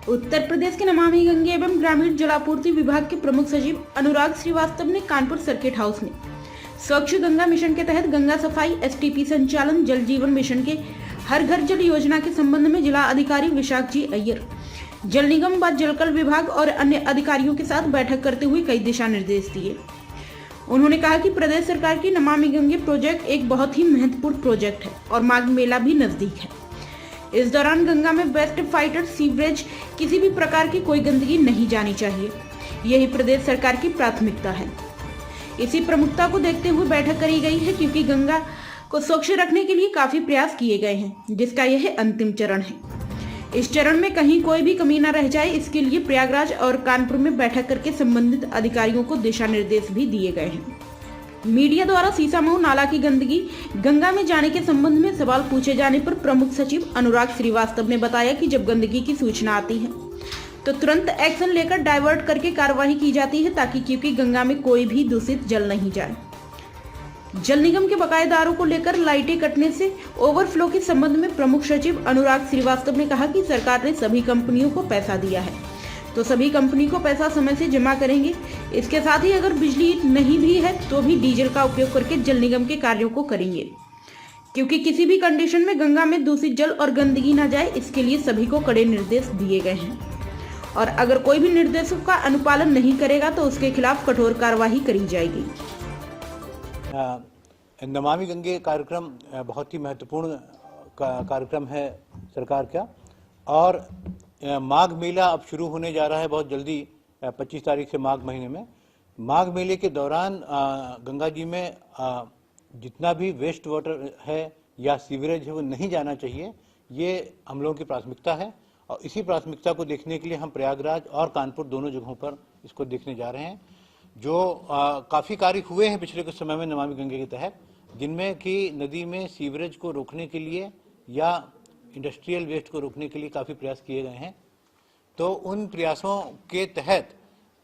उत्तर प्रदेश के नमामि गंगे एवं ग्रामीण जलापूर्ति विभाग के प्रमुख सचिव अनुराग श्रीवास्तव ने कानपुर सर्किट हाउस में स्वच्छ गंगा मिशन के तहत गंगा सफाई, एसटीपी संचालन, जल जीवन मिशन के हर घर जल योजना के संबंध में जिला अधिकारी विशाख जी अय्यर, जल निगम व जलकल विभाग और अन्य अधिकारियों के साथ बैठक करते हुए कई दिशा निर्देश दिए। उन्होंने कहा कि प्रदेश सरकार की नमामि गंगे प्रोजेक्ट एक बहुत ही महत्वपूर्ण प्रोजेक्ट है और माघ मेला भी नजदीक है। इस दौरान गंगा में वेस्ट फाइटर, सीवरेज, किसी भी प्रकार की कोई गंदगी नहीं जानी चाहिए। यही प्रदेश सरकार की प्राथमिकता है। इसी प्रमुखता को देखते हुए बैठक करी गई है, क्योंकि गंगा को स्वच्छ रखने के लिए काफी प्रयास किए गए हैं, जिसका यह अंतिम चरण है। इस चरण में कहीं कोई भी कमी न रह जाए, इसके लिए प्रयागराज और कानपुर में बैठक करके संबंधित अधिकारियों को दिशा निर्देश भी दिए गए हैं। मीडिया द्वारा सीसामऊ नाला की गंदगी गंगा में जाने के संबंध में सवाल पूछे जाने पर प्रमुख सचिव अनुराग श्रीवास्तव ने बताया कि जब गंदगी की सूचना आती है तो तुरंत एक्शन लेकर डाइवर्ट करके कार्यवाही की जाती है, ताकि क्योंकि गंगा में कोई भी दूषित जल नहीं जाए। जल निगम के बकायेदारों को लेकर लाइटें कटने से ओवरफ्लो के संबंध में प्रमुख सचिव अनुराग श्रीवास्तव ने कहा कि सरकार ने सभी कंपनियों को पैसा दिया है, तो सभी कंपनी को पैसा समय से जमा करेंगे। इसके साथ ही अगर बिजली नहीं भी है तो भी डीजल का उपयोग करके जल निगम के कार्यों को करेंगे, क्योंकि किसी भी कंडीशन में गंगा में दूषित जल और गंदगी न जाए, इसके लिए सभी को कड़े निर्देश दिए गए हैं और अगर कोई भी निर्देशों का अनुपालन नहीं करेगा तो उसके खिलाफ कठोर कार्रवाई करी जाएगी। नमामि गंगे कार्यक्रम बहुत ही महत्वपूर्ण कार्यक्रम है सरकार का, और माघ मेला अब शुरू होने जा रहा है बहुत जल्दी, 25 तारीख से माघ महीने में। माघ मेले के दौरान गंगा जी में जितना भी वेस्ट वाटर है या सीवरेज है वो नहीं जाना चाहिए। ये हम लोगों की प्राथमिकता है और इसी प्राथमिकता को देखने के लिए हम प्रयागराज और कानपुर दोनों जगहों पर इसको देखने जा रहे हैं। जो काफ़ी कार्य हुए हैं पिछले कुछ समय में नमामि गंगे के तहत, जिनमें कि नदी में सीवरेज को रोकने के लिए या इंडस्ट्रियल वेस्ट को रोकने के लिए काफ़ी प्रयास किए गए हैं। तो उन प्रयासों के तहत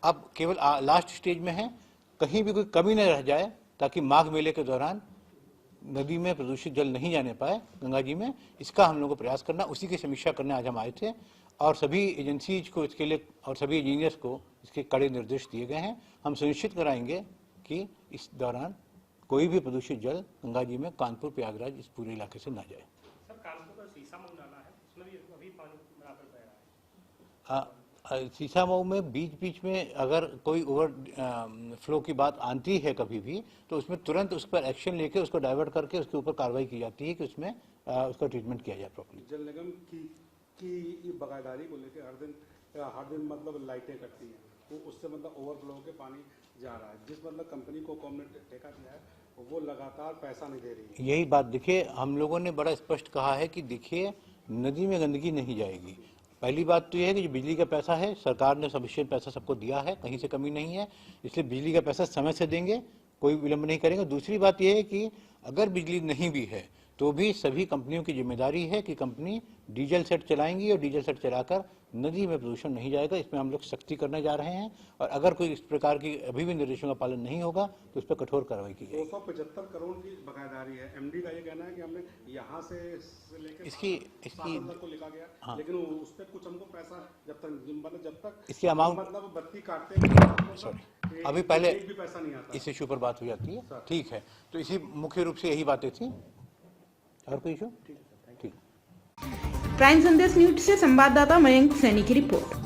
अब केवल लास्ट स्टेज में है, कहीं भी कोई कमी न रह जाए, ताकि माघ मेले के दौरान नदी में प्रदूषित जल नहीं जाने पाए गंगा जी में। इसका हम लोगों को प्रयास करना, उसी की समीक्षा करने आज हम आए थे और सभी एजेंसीज को इसके लिए और सभी इंजीनियर्स को इसके कड़े निर्देश दिए गए हैं। हम सुनिश्चित कराएंगे कि इस दौरान कोई भी प्रदूषित जल गंगा जी में कानपुर, प्रयागराज, इस पूरे इलाके से न जाए। सीसामऊ में बीच में अगर कोई ओवर फ्लो की बात आती है कभी भी, तो उसमें तुरंत उस पर एक्शन लेके उसको डाइवर्ट करके उसके ऊपर कार्रवाई की जाती है कि उसमें उसका ट्रीटमेंट किया जाए प्रॉपर्ली। जल निगम की बकायदारी को लेकर हर दिन मतलब लाइटें कटती हैं, वो उससे मतलब ओवरफ्लो के पानी जा रहा है। जिस मतलब कंपनी को गवर्नमेंट ठेका दिया है वो लगातार पैसा नहीं दे रही है। यही बात देखिए, हम लोगों ने बड़ा स्पष्ट कहा है कि देखिए नदी में गंदगी नहीं जाएगी। पहली बात तो यह है कि जो बिजली का पैसा है, सरकार ने सफिशिएंट पैसा सबको दिया है, कहीं से कमी नहीं है, इसलिए बिजली का पैसा समय से देंगे, कोई विलंब नहीं करेंगे। दूसरी बात यह है कि अगर बिजली नहीं भी है तो भी सभी कंपनियों की जिम्मेदारी है कि कंपनी डीजल सेट चलाएंगी और डीजल सेट चलाकर नदी में प्रदूषण नहीं जाएगा। इसमें हम लोग सख्ती करने जा रहे हैं और अगर कोई इस प्रकार की अभी भी निर्देशों का पालन नहीं होगा तो उस पर कठोर कार्रवाई की जाएगी। 275 करोड़ की बकायदारी है। एमडी का ये कहना है कि हमने यहाँ से लेकर इसकी को लिखा गया, हाँ। लेकिन उस पर कुछ हमको पैसा जब तक इसकी अमाउंट मतलब बत्ती काटते सॉरी अभी पहले भी पैसा नहीं आता, इस इशू पर बात हो जाती है। ठीक है, तो इसी मुख्य रूप से यही बातें थी। और कोई इशू? ठीक। प्राइम संदेश न्यूज से संवाददाता मयंक सैनी की रिपोर्ट।